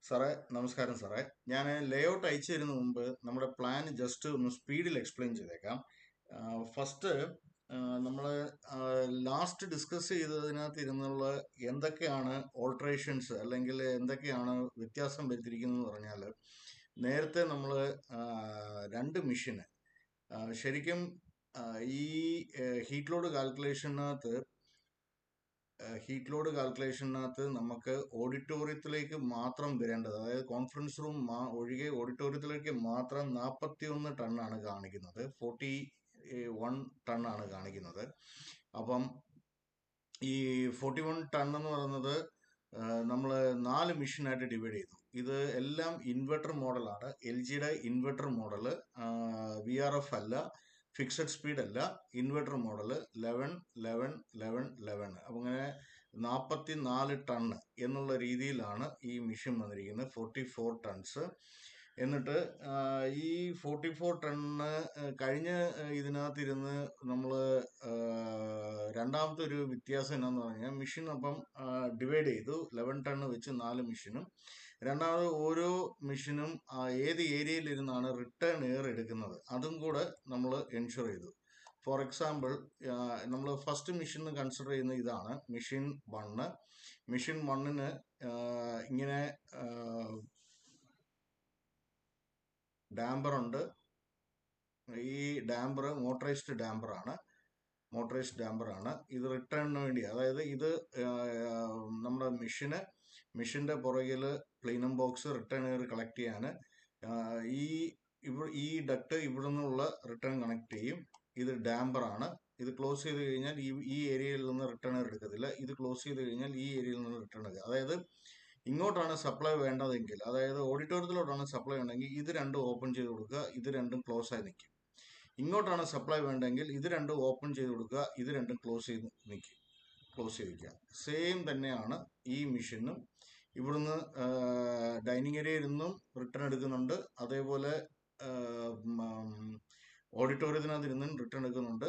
സാറേ, നമസ്കാരം സാറേ. ഞാൻ ലേഔട്ട് അയച്ചു തരുന്ന മുമ്പ് നമ്മുടെ പ്ലാൻ ജസ്റ്റ് ഒന്ന് സ്പീഡിൽ എക്സ്പ്ലെയിൻ ചെയ്തേക്കാം. ഫസ്റ്റ് നമ്മൾ ലാസ്റ്റ് ഡിസ്കസ് ചെയ്തതിനകത്ത് ഇരുന്നുള്ള എന്തൊക്കെയാണ് ഓൾട്രേഷൻസ് അല്ലെങ്കിൽ എന്തൊക്കെയാണ് വ്യത്യാസം വരുത്തിയിരിക്കുന്നതെന്ന് പറഞ്ഞാൽ, നേരത്തെ നമ്മൾ രണ്ട് മെഷീന് ശരിക്കും ഈ ഹീറ്റ് ലോഡ് കാൽക്കുലേഷനകത്ത് നമുക്ക് ഓഡിറ്റോറിയത്തിലേക്ക് മാത്രം വരേണ്ടത്, അതായത് കോൺഫറൻസ് റൂം ഒഴികെ ഓഡിറ്റോറിയത്തിലേക്ക് മാത്രം 41 ടണ്ണാണ് കാണിക്കുന്നത്. 41 ടണ്ണാണ് കാണിക്കുന്നത്. അപ്പം ഈ 41 ടൺ എന്ന് പറയുന്നത് നമ്മൾ 4 മെഷീനായിട്ട് ഡിവൈഡ് ചെയ്തു. ഇത് എല്ലാം ഇൻവെർട്ടർ മോഡലാണ്. എൽ ജിയുടെ ഇൻവെർട്ടർ മോഡല്, VRF അല്ല, ഫിക്സഡ് സ്പീഡ് അല്ല, ഇൻവെർട്ടർ മോഡല് 11 11 11 11. അപ്പം അങ്ങനെ 44 ടണ്ണ് എന്നുള്ള രീതിയിലാണ് ഈ മെഷീൻ വന്നിരിക്കുന്നത്. 44 ടൺസ്. എന്നിട്ട് ഈ 44 ടണ്ണ് കഴിഞ്ഞ ഇതിനകത്തിരുന്ന് നമ്മൾ രണ്ടാമത്തെ ഒരു വ്യത്യാസം എന്നാന്ന് പറഞ്ഞാൽ, മെഷീൻ അപ്പം ഡിവൈഡ് ചെയ്തു. 11 ടണ്ണ് വെച്ച് 4 മെഷീനും. രണ്ടാമത് ഓരോ മെഷീനും ഏത് ഏരിയയിലിരുന്നാണ് റിട്ടേൺ എയർ എടുക്കുന്നത് അതും കൂടെ നമ്മൾ എൻഷുർ ചെയ്തു. ഫോർ എക്സാമ്പിൾ, നമ്മൾ ഫസ്റ്റ് മെഷീൻ കൺസിഡർ ചെയ്യുന്ന ഇതാണ് മെഷീൻ 1. മെഷീൻ 1-ന് ഇങ്ങനെ ഡാമ്പറുണ്ട്. ഈ ഡാമ്പർ മോട്ടറൈസ്ഡ് ഡാമ്പറാണ്. ഇത് റിട്ടേണിന് വേണ്ടി, അതായത് ഇത് നമ്മുടെ മെഷീന്റെ പുറകിൽ plenum box return air collect ചെയ്യാൻ ഈ ഡക്ട് ഇവിടെ നിന്നുള്ള റിട്ടേൺ കണക്ട് ചെയ്യും. ഇത് ഡാമ്പറാണ്. ഇത് ക്ലോസ് ചെയ്ത് കഴിഞ്ഞാൽ ഈ ഏരിയയിൽ നിന്ന് റിട്ടേൺ എയർ എടുക്കത്തില്ല. ഇത് ക്ലോസ് ചെയ്ത് കഴിഞ്ഞാൽ ഈ ഏരിയയിൽ നിന്ന് റിട്ടേൺ എടുക്കുക. അതായത് ഇങ്ങോട്ടാണ് സപ്ലൈ വേണ്ടതെങ്കിൽ, അതായത് ഓഡിറ്റോറിയത്തിലോട്ടാണ് സപ്ലൈ ഉണ്ടെങ്കിൽ ഇത് രണ്ടും ഓപ്പൺ ചെയ്ത് കൊടുക്കുക, ഇത് രണ്ടും ക്ലോസ് ആയി നിൽക്കും. ഇങ്ങോട്ടാണ് സപ്ലൈ വേണ്ടെങ്കിൽ ഇത് രണ്ടും ഓപ്പൺ ചെയ്ത് കൊടുക്കുക, ഇത് രണ്ടും ക്ലോസ് ചെയ്ത് വയ്ക്കുക. സെയിം തന്നെയാണ് ഈ മെഷീനും. ഇവിടുന്ന് ഡൈനിങ് ഏരിയയിൽ നിന്നും റിട്ടേൺ എടുക്കുന്നുണ്ട്, അതേപോലെ ഓഡിറ്റോറിയത്തിനകത്ത് ഇരുന്നും റിട്ടേൺ എടുക്കുന്നുണ്ട്.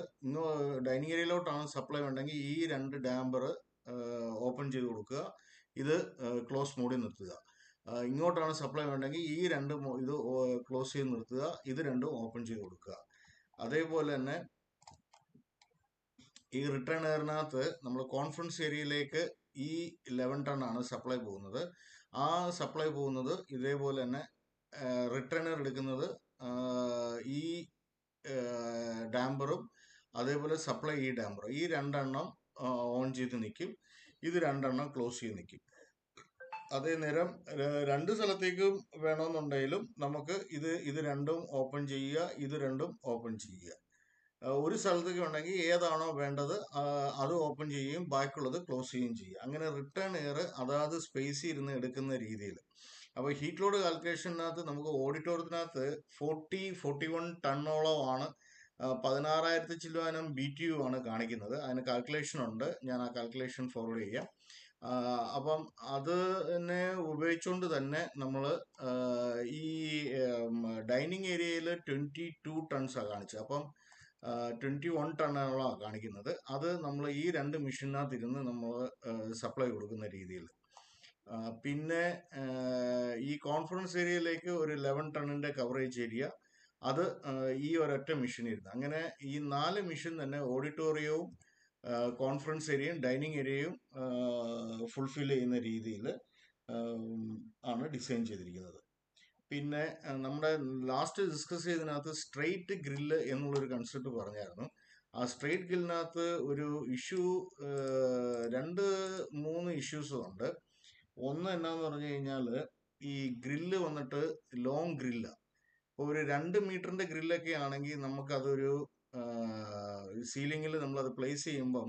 ഡൈനിങ് ഏരിയയിലോട്ടാണ് സപ്ലൈ വേണ്ടെങ്കിൽ ഈ രണ്ട് ഡാമ്പർ ഓപ്പൺ ചെയ്ത് കൊടുക്കുക, ഇത് ക്ലോസ് മോഡിൽ നിർത്തുക. ഇങ്ങോട്ടാണ് സപ്ലൈ വേണ്ടെങ്കിൽ ഈ രണ്ട് ഇത് ക്ലോസ് ചെയ്ത് നിർത്തുക, ഇത് രണ്ടും ഓപ്പൺ ചെയ്ത് കൊടുക്കുക. അതേപോലെ തന്നെ ഈ റിട്ടേൺ എയറിനകത്ത് നമ്മൾ കോൺഫറൻസ് ഏരിയയിലേക്ക് ഈ 11 ടണ്ണാണ് സപ്ലൈ പോകുന്നത്. ആ സപ്ലൈ പോകുന്നത് ഇതേപോലെ തന്നെ റിട്ടേൺ എയർ എടുക്കുന്നത് ഈ ഡാമ്പറും, അതേപോലെ സപ്ലൈ ഈ ഡാമ്പറും. ഈ രണ്ടെണ്ണം ഓൺ ചെയ്ത് നിൽക്കും, ഇത് രണ്ടെണ്ണം ക്ലോസ് ചെയ്ത് നിൽക്കും. അതേ നേരം രണ്ട് സ്ഥലത്തേക്കും വേണമെന്നുണ്ടെങ്കിലും നമുക്ക് ഇത് രണ്ടും ഓപ്പൺ ചെയ്യുക, ഇത് രണ്ടും ഓപ്പൺ ചെയ്യുക. ഒരു സ്ഥലത്തേക്ക് ഉണ്ടെങ്കിൽ ഏതാണോ വേണ്ടത് അത് ഓപ്പൺ ചെയ്യുകയും ബാക്കിയുള്ളത് ക്ലോസ് ചെയ്യുകയും ചെയ്യുക. അങ്ങനെ റിട്ടേൺ എയർ അതാത് സ്പേസിൽ ഇരുന്ന് എടുക്കുന്ന രീതിയിൽ. അപ്പോൾ ഹീറ്റ് ലോഡ് കാൽക്കുലേഷനകത്ത് നമുക്ക് ഓഡിറ്റോറിയത്തിനകത്ത് 41 ടണ്ണോളമാണ്, 16,000 ചില്ലുവാനും BTU ആണ് കാണിക്കുന്നത്. അതിന് കാൽക്കുലേഷൻ ഉണ്ട്, ഞാൻ ആ കാൽക്കുലേഷൻ ഫോർവേഡ് ചെയ്യാം. അപ്പം അത് തന്നെ ഉപയോഗിച്ചുകൊണ്ട് തന്നെ നമ്മൾ ഈ ഡൈനിങ് ഏരിയയിൽ 22 ടൺസാണ് കാണിച്ചത്. അപ്പം 21 ടണ്ണുകളാണ് കാണിക്കുന്നത്. അത് നമ്മൾ ഈ രണ്ട് മെഷീനകത്ത് ഇരുന്ന് നമ്മൾ സപ്ലൈ കൊടുക്കുന്ന രീതിയിൽ. പിന്നെ ഈ കോൺഫറൻസ് ഏരിയയിലേക്ക് ഒരു 11 ടണ്ണിന്റെ കവറേജ് ഏരിയ, അത് ഈ ഒരൊറ്റ മെഷീൻ ഇരുന്ന്. അങ്ങനെ ഈ 4 മെഷീൻ തന്നെ ഓഡിറ്റോറിയവും കോൺഫറൻസ് ഏരിയയും ഡൈനിങ് ഏരിയയും ഫുൾഫിൽ ചെയ്യുന്ന രീതിയിൽ ആണ് ഡിസൈൻ ചെയ്തിരിക്കുന്നത്. പിന്നെ നമ്മുടെ ലാസ്റ്റ് ഡിസ്കസ് ചെയ്തതിനകത്ത് സ്ട്രെയിറ്റ് ഗ്രില്ല് എന്നുള്ളൊരു കൺസെപ്റ്റ് പറഞ്ഞായിരുന്നു. ആ സ്ട്രെയിറ്റ് ഗ്രില്ലിനകത്ത് ഒരു ഇഷ്യൂ, 2-3 ഇഷ്യൂസ് ഉണ്ട്. ഒന്ന് എന്നാന്ന് പറഞ്ഞു കഴിഞ്ഞാൽ, ഈ ഗ്രില്ല് വന്നിട്ട് ലോങ് ഗ്രില്ലാണ്. ഇപ്പോൾ ഒരു 2 മീറ്ററിന്റെ ഗ്രില്ലൊക്കെ ആണെങ്കിൽ നമുക്കതൊരു സീലിങ്ങിൽ നമ്മളത് പ്ലേസ് ചെയ്യുമ്പം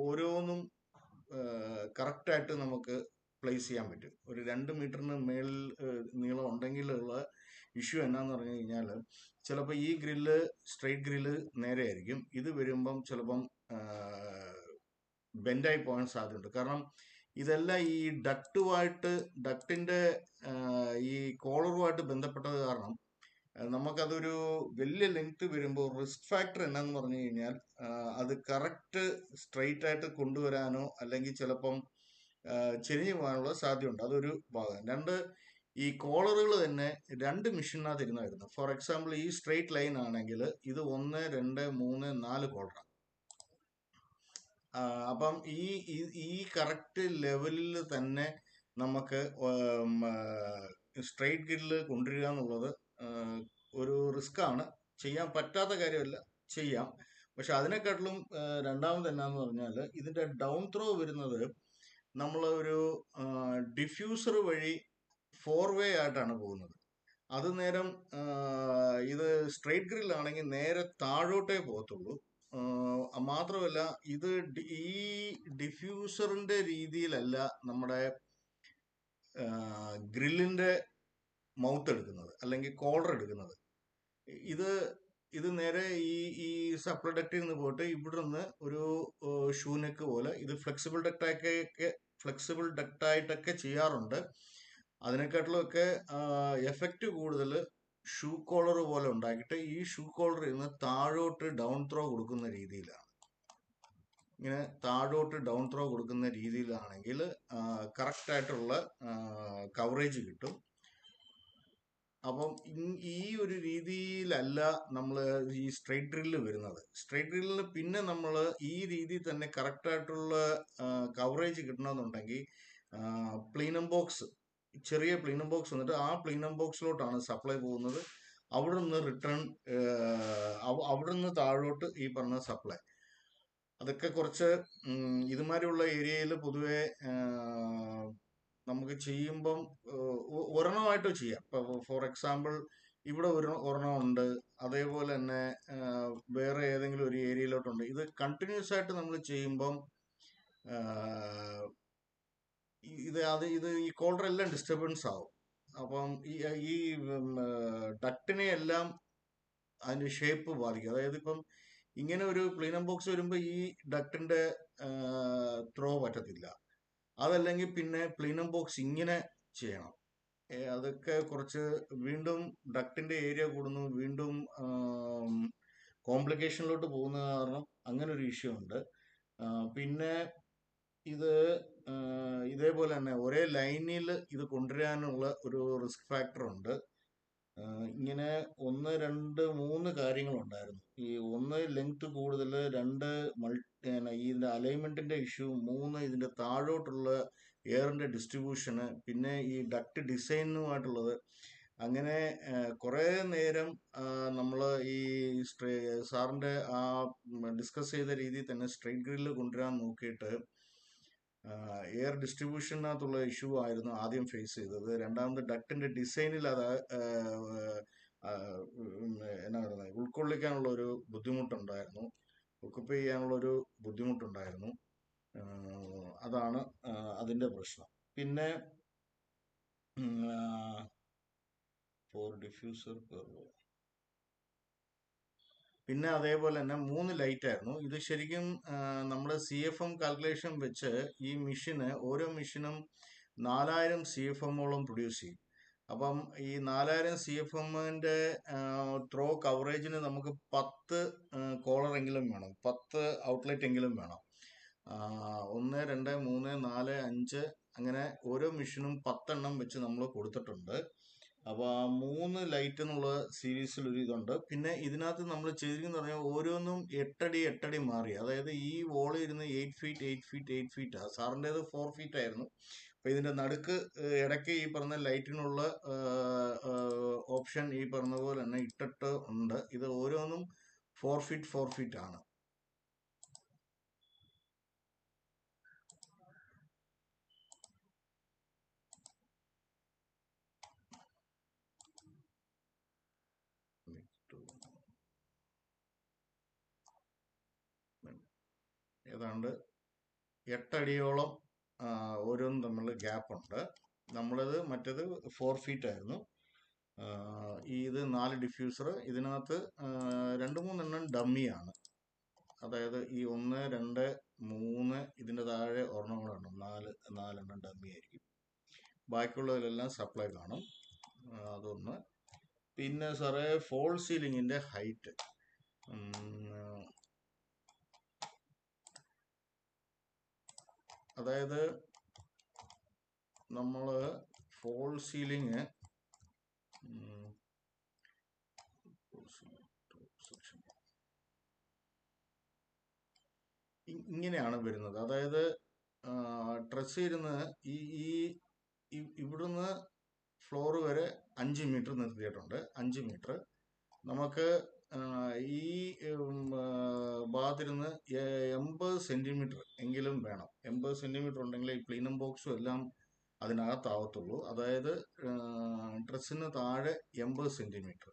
ഓരോന്നും കറക്റ്റായിട്ട് നമുക്ക് പ്ലേസ് ചെയ്യാൻ പറ്റും. ഒരു 2 മീറ്ററിന് മേളിൽ നീളം ഉണ്ടെങ്കിലുള്ള ഇഷ്യൂ എന്നാന്ന് പറഞ്ഞു കഴിഞ്ഞാൽ, ചിലപ്പോൾ ഈ ഗ്രില്ല് സ്ട്രെയിറ്റ് ഗ്രില്ല് നേരെ ആയിരിക്കും, ഇത് വരുമ്പം ചിലപ്പം ബെൻഡായി പോകാൻ സാധ്യതയുണ്ട്. കാരണം ഇതെല്ലാം ഈ ഡക്റ്റിന്റെ ഈ കോളറുമായിട്ട് ബന്ധപ്പെട്ടത് കാരണം നമുക്കതൊരു വലിയ ലെങ്ത് വരുമ്പോൾ റിസ്ക് ഫാക്ടർ എന്നാന്ന് പറഞ്ഞു കഴിഞ്ഞാൽ, അത് കറക്റ്റ് സ്ട്രെയിറ്റ് ആയിട്ട് കൊണ്ടുവരാനോ അല്ലെങ്കിൽ ചിലപ്പം ചെരിഞ്ഞു പോകാനുള്ള സാധ്യതയുണ്ട്. അതൊരു ഭാഗം. രണ്ട്, ഈ കോളറുകൾ തന്നെ രണ്ട് മെഷീനകത്ത് ഇരുന്ന് വരുന്നത്. ഫോർ എക്സാമ്പിൾ ഈ സ്ട്രെയിറ്റ് ലൈൻ ആണെങ്കിൽ ഇത് 1, 2, 3, 4 കോളറാണ്. അപ്പം ഈ കറക്റ്റ് ലെവലിൽ തന്നെ നമുക്ക് സ്ട്രെയിറ്റ് ഗ്രില്ല് കൊണ്ടുവരിക എന്നുള്ളത് ഒരു റിസ്ക് ആണ്. ചെയ്യാൻ പറ്റാത്ത കാര്യമല്ല, ചെയ്യാം. പക്ഷെ അതിനെക്കാട്ടിലും രണ്ടാമത് എന്നാന്ന് പറഞ്ഞാൽ ഇതിന്റെ ഡൗൺ ത്രോ വരുന്നത് നമ്മൾ ഒരു ഡിഫ്യൂസർ വഴി 4 വേ ആയിട്ടാണ് പോകുന്നത്. അത് നേരം ഇത് സ്ട്രെയിറ്റ് ഗ്രിൽ ആണെങ്കിൽ നേരെ താഴോട്ടേ പോകത്തുള്ളൂ. മാത്രമല്ല ഇത് ഈ ഡിഫ്യൂസറിന്റെ രീതിയിലല്ല നമ്മുടെ ഗ്രില്ലിന്റെ മൗത്ത് എടുക്കുന്നത് അല്ലെങ്കിൽ കോളർ എടുക്കുന്നത്. ഇത് നേരെ ഈ സപ്ലൈ ഡക്റ്റിൽ നിന്ന് പോയിട്ട് ഇവിടെ നിന്ന് ഒരു ഷൂ നെക്ക് പോലെ ഇത് ഫ്ലെക്സിബിൾ ഡക്റ്റായിട്ടൊക്കെ ചെയ്യാറുണ്ട്. അതിനെക്കാട്ടിലും ഒക്കെ എഫക്റ്റ് കൂടുതൽ ഷൂ കോളർ പോലെ ഉണ്ടാക്കിയിട്ട് ഈ ഷൂ കോളർ ഇരുന്ന് താഴോട്ട് ഡൗൺ ത്രോ കൊടുക്കുന്ന രീതിയിലാണ്. ഇങ്ങനെ താഴോട്ട് ഡൗൺ ത്രോ കൊടുക്കുന്ന രീതിയിലാണെങ്കിൽ കറക്റ്റ് ആയിട്ടുള്ള കവറേജ് കിട്ടും. അപ്പം ഈ ഒരു രീതിയിലല്ല നമ്മൾ ഈ സ്ട്രെയിറ്റ് ഡ്രില്ല് വരുന്നത്. സ്ട്രെയിറ്റ് ഡ്രില്ലിന് പിന്നെ നമ്മൾ ഈ രീതിയിൽ തന്നെ കറക്റ്റ് ആയിട്ടുള്ള കവറേജ് കിട്ടണമെന്നുണ്ടെങ്കിൽ പ്ലീനം ബോക്സ്, ചെറിയ പ്ലീനം ബോക്സ് വന്നിട്ട് ആ പ്ലീനം ബോക്സിലോട്ടാണ് സപ്ലൈ പോകുന്നത്. അവിടെ നിന്ന് റിട്ടേൺ അവിടെ നിന്ന് താഴോട്ട് ഈ പറഞ്ഞ സപ്ലൈ. അതൊക്കെ കുറച്ച് ഇതുമാതിരിയുള്ള ഏരിയയിൽ പൊതുവെ നമുക്ക് ചെയ്യുമ്പം ഒരെണ്ണമായിട്ട് ചെയ്യാം. ഇപ്പൊ ഫോർ എക്സാമ്പിൾ ഇവിടെ ഒരെണ്ണം ഉണ്ട്, അതേപോലെ തന്നെ വേറെ ഏതെങ്കിലും ഒരു ഏരിയയിലോട്ടുണ്ട്. ഇത് കണ്ടിന്യൂസ് ആയിട്ട് നമ്മൾ ചെയ്യുമ്പം ഇത് ഈ കോളർ എല്ലാം ഡിസ്റ്റർബൻസ് ആവും. അപ്പം ഈ ഡക്റ്റിനെ എല്ലാം അതിന്റെ ഷേപ്പ് ബാധിക്കും. അതായത് ഇപ്പം ഇങ്ങനെ ഒരു പ്ലീനം ബോക്സ് വരുമ്പോൾ ഈ ഡക്റ്റിന്റെ ത്രോ പറ്റത്തില്ല. അതല്ലെങ്കിൽ പിന്നെ പ്ലീനം ബോക്സ് ഇങ്ങനെ ചെയ്യണം. അതൊക്കെ കുറച്ച് വീണ്ടും ഡക്റ്റിന്റെ ഏരിയ കൂടുന്നു, വീണ്ടും കോംപ്ലിക്കേഷനിലോട്ട് പോകുന്ന കാരണം അങ്ങനെ ഒരു ഇഷ്യൂ ഉണ്ട്. പിന്നെ ഇത് ഇതേപോലെ തന്നെ ഒരേ ലൈനിൽ ഇത് കൊണ്ടുവരാനുള്ള ഒരു റിസ്ക് ഫാക്ടർ ഉണ്ട്. ഇങ്ങനെ 1, 2, 3 കാര്യങ്ങളുണ്ടായിരുന്നു. ഈ 1 ലെങ്ത് കൂടുതൽ, 2 ഇതിന്റെ അലൈൻമെന്റിന്റെ ഇഷ്യൂ, 3 ഇതിന്റെ താഴോട്ടുള്ള എയറിന്റെ ഡിസ്ട്രിബ്യൂഷന്, പിന്നെ ഈ ഡക്ട് ഡിസൈനുമായിട്ടുള്ളത്. അങ്ങനെ കുറെ നേരം നമ്മൾ ഈ സാറിന്റെ ആ ഡിസ്കസ് ചെയ്ത രീതിയിൽ തന്നെ സ്ട്രെയിറ്റ് ഗ്രില്ല് കൊണ്ടുവരാൻ നോക്കിയിട്ട് എയർ ഡിസ്ട്രിബ്യൂഷനകത്തുള്ള ഇഷ്യൂ ആയിരുന്നു ആദ്യം ഫേസ് ചെയ്തത്. രണ്ടാമത് ഡക്റ്റിന്റെ ഡിസൈനിൽ അത് എന്നാ പറയുന്നത് ഉൾക്കൊള്ളിക്കാനുള്ള ഒരു ബുദ്ധിമുട്ടുണ്ടായിരുന്നു, ഒക്കുപ്പൈ ചെയ്യാനുള്ള ഒരു ബുദ്ധിമുട്ടുണ്ടായിരുന്നു. അതാണ് അതിന്റെ പ്രശ്നം. പിന്നെ ഫോർ ഡിഫ്യൂസർ, പിന്നെ അതേപോലെ തന്നെ 3 ലൈറ്റ് ആയിരുന്നു. ഇത് ശരിക്കും നമ്മുടെ CFM കാൽക്കുലേഷൻ വെച്ച് ഈ മെഷീന് ഓരോ മെഷീനും 4000 CFM-ഓളം പ്രൊഡ്യൂസ് ചെയ്യും. അപ്പം ഈ 4000 CFM-ന്റെ ത്രോ കവറേജിന് നമുക്ക് 10 കോളർ എങ്കിലും വേണം, 10 ഔട്ട്ലെറ്റ് എങ്കിലും വേണം. 1, 2, 3, 4, 5 അങ്ങനെ ഓരോ മെഷീനും 10 എണ്ണം വെച്ച് നമ്മൾ കൊടുത്തിട്ടുണ്ട്. അപ്പൊ ആ 3 ലൈറ്റ് എന്നുള്ള സീരീസിൽ ഒരു ഇതുണ്ട്. പിന്നെ ഇതിനകത്ത് നമ്മൾ ചെയ്തിരിക്കുന്ന പറഞ്ഞാൽ ഓരോന്നും 8 അടി 8 അടി മാറി. അതായത് ഈ വോൾ ഇരുന്ന് 8 ഫീറ്റ് 8 ഫീറ്റ് 8 ഫീറ്റ്, സാറിൻ്റെത് 4 ഫീറ്റ് ആയിരുന്നു. അപ്പൊ ഇതിന്റെ നടുക്ക് ഇടയ്ക്ക് ഈ പറഞ്ഞ ലൈറ്റിനുള്ള ഓപ്ഷൻ ഈ പറഞ്ഞ പോലെ തന്നെ ഇട്ടിട്ട് ഉണ്ട്. ഇത് ഓരോന്നും 4 ഫീറ്റ് 4 ഫീറ്റ് ആണ്. ഏതാണ്ട് 8 അടിയോളം ഓരോന്നും തമ്മിൽ ഗ്യാപ്പ് ഉണ്ട്. നമ്മളത് മറ്റേത് 4 ഫീറ്റ് ആയിരുന്നു. ഇത് 4 ഡിഫ്യൂസർ, ഇതിനകത്ത് 2-3 എണ്ണം ഡമ്മിയാണ്. അതായത് ഈ 1, 2, 3 ഇതിന്റെ താഴെ ഒരെണ്ണം കൂടെ ഉണ്ട്, 4 എണ്ണം ഡമ്മി ആയിരിക്കും. ബാക്കിയുള്ളതിലെല്ലാം സപ്ലൈ കാണും. അതൊന്ന്. പിന്നെ സാറേ ഫോൾ സീലിങ്ങിന്റെ ഹൈറ്റ്, അതായത് നമ്മൾ ഫോൾ സീലിംഗ് ഇങ്ങനെയാണ് വരുന്നത്. അതായത് ട്രസ് ഇരുന്ന് ഈ ഇവിടുന്ന് ഫ്ലോർ വരെ 5 മീറ്റർ നിർത്തിയിട്ടുണ്ട്. 5 മീറ്റർ നമുക്ക് ഈ ഭാഗത്തിരുന്ന് 80 സെന്റിമീറ്റർ എങ്കിലും വേണം. 80 സെന്റിമീറ്റർ ഉണ്ടെങ്കിൽ ഈ പ്ലീനം ബോക്സും എല്ലാം അതിനകത്താവത്തുള്ളൂ. അതായത് ഡ്രസ്സിന് താഴെ 80 സെന്റിമീറ്റർ.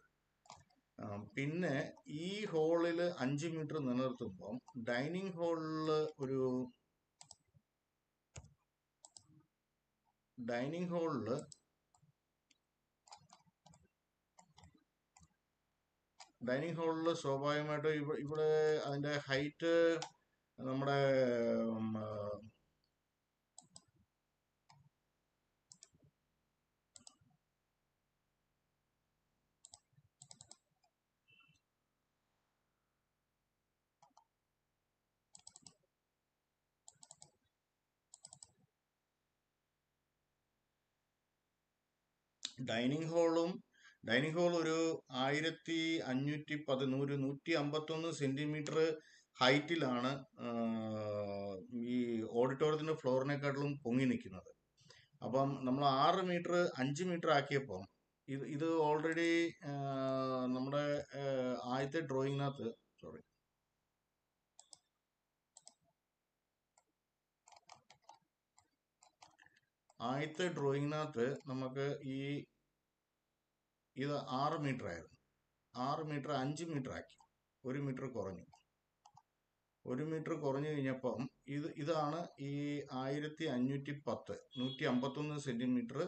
പിന്നെ ഈ ഹോളിൽ 5 മീറ്റർ നിലനിർത്തുമ്പം ഡൈനിങ് ഹോളിൽ സ്വാഭാവികമായിട്ടും ഇവിടെ അതിന്റെ ഹൈറ്റ് നമ്മുടെ ഡൈനിങ് ഹോൾ ഒരു 1,551 സെന്റിമീറ്റർ ഹൈറ്റിലാണ് ഈ ഓഡിറ്റോറിയത്തിന്റെ ഫ്ലോറിനെക്കാട്ടിലും പൊങ്ങി നിൽക്കുന്നത്. അപ്പം നമ്മൾ 6 മീറ്റർ 5 മീറ്റർ ആക്കിയപ്പം ഇത് ഓൾറെഡി നമ്മുടെ ആദ്യത്തെ ഡ്രോയിങ്ങിനകത്ത് നമുക്ക് ഇത് 6 മീറ്റർ ആയിരുന്നു. 6 മീറ്റർ 5 മീറ്റർ ആക്കി. 1 മീറ്റർ കുറഞ്ഞു. 1 മീറ്റർ കുറഞ്ഞു കഴിഞ്ഞപ്പം ഇതാണ് ഈ 1,510 151 സെന്റിമീറ്റർ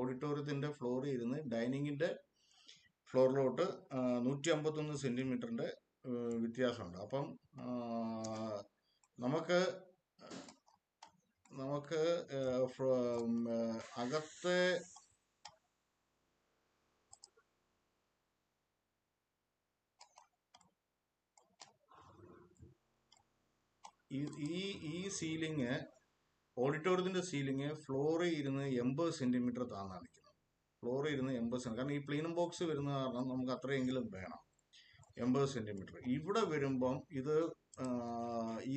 ഓഡിറ്റോറിയത്തിന്റെ ഫ്ലോറിൽ ഇരുന്ന് ഡൈനിങ്ങിന്റെ ഫ്ലോറിലോട്ട് 151 സെന്റിമീറ്ററിന്റെ വ്യത്യാസമുണ്ട്. അപ്പം നമുക്ക് അകത്തെ ഈ സീലിംഗ് ഓഡിറ്റോറിയത്തിന്റെ സീലിംഗ് ഫ്ലോറിൽ ഇരുന്ന് 80 സെന്റിമീറ്റർ താന്നാണ് നിൽക്കുന്നത്. ഫ്ലോറിൽ ഇരുന്ന് 80 സെന്റിമീറ്റർ. കാരണം ഈ പ്ലീനം ബോക്സ് വരുന്ന കാരണം നമുക്ക് അത്രയെങ്കിലും വേണം. 80 സെന്റിമീറ്റർ. ഇവിടെ വരുമ്പം ഇത്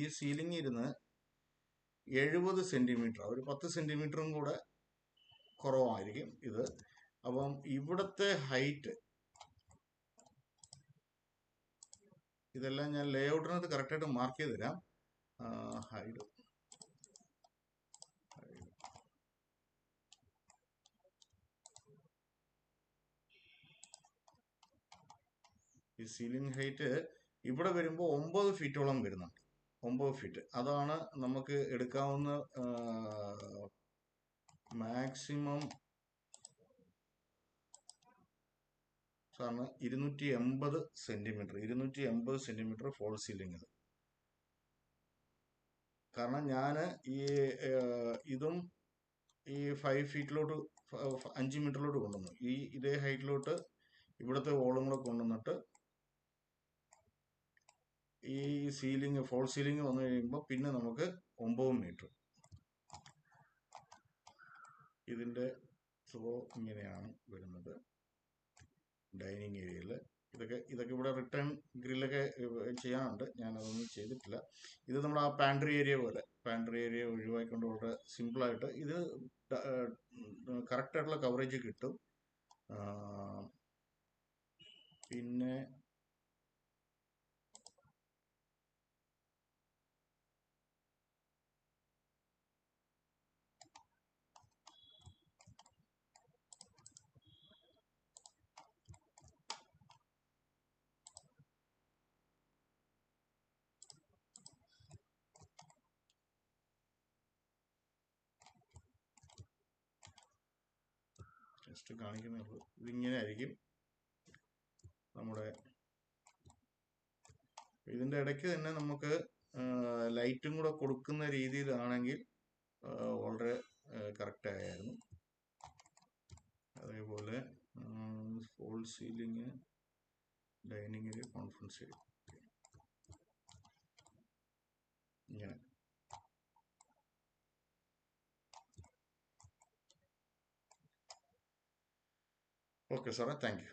ഈ സീലിംഗ് ഇരുന്ന് 70 സെന്റിമീറ്റർ, ഒരു 10 സെന്റിമീറ്ററും കൂടെ കുറവായിരിക്കും ഇത്. അപ്പം ഇവിടത്തെ ഹൈറ്റ് ഇതെല്ലാം ഞാൻ ലേ ഔട്ടിനകത്ത് കറക്റ്റായിട്ട് മാർക്ക് ചെയ്ത് തരാം. ഹൈറ്റ് ഈ സീലിംഗ് ഹൈറ്റ് ഇവിടെ വരുമ്പോൾ 9 ഫീറ്റോളം വരുന്നുണ്ട്. 9 ഫീറ്റ്. അതാണ് നമുക്ക് എടുക്കാവുന്ന മാക്സിമം. സാറിന് 280 സെന്റിമീറ്റർ ഫോൾ സീലിംഗ്. കാരണം ഞാൻ ഇതും ഈ 5 ഫീറ്റിലോട്ട് 5 മീറ്ററിലോട്ട് കൊണ്ടുവന്നു. ഇതേ ഹൈറ്റിലോട്ട് ഇവിടുത്തെ വോളും കൂടെ കൊണ്ടുവന്നിട്ട് ഈ സീലിംഗ് ഫോൾ സീലിംഗ് വന്നു കഴിയുമ്പോൾ പിന്നെ നമുക്ക് 9 മീറ്റർ. ഇതിന്റെ ഫ്ലോ ഇങ്ങനെയാണ് വരുന്നത്. ഡൈനിങ് ഏരിയയിൽ ഇതൊക്കെ ഇവിടെ റിട്ടേൺ ഗ്രില്ലൊക്കെ ചെയ്യാനുണ്ട്. ഞാനതൊന്നും ചെയ്തിട്ടില്ല. ഇത് നമ്മുടെ ആ പാൻട്രി ഏരിയ ഒഴിവാക്കിക്കൊണ്ട് വളരെ സിമ്പിളായിട്ട് ഇത് കറക്റ്റായിട്ടുള്ള കവറേജ് കിട്ടും. പിന്നെ ജസ്റ്റ് കാണിക്കുന്നേ ഉള്ളൂ. ഇതിങ്ങനെ ആയിരിക്കും നമ്മുടെ. ഇതിന്റെ ഇടയ്ക്ക് തന്നെ നമുക്ക് ലൈറ്റും കൂടെ കൊടുക്കുന്ന രീതിയിലാണെങ്കിൽ വളരെ കറക്റ്റ് ആയിരുന്നു. അതേപോലെ false ceiling, dining area, conference area ഇങ്ങനെ. ഓക്കെ സാറേ, താങ്ക് യു.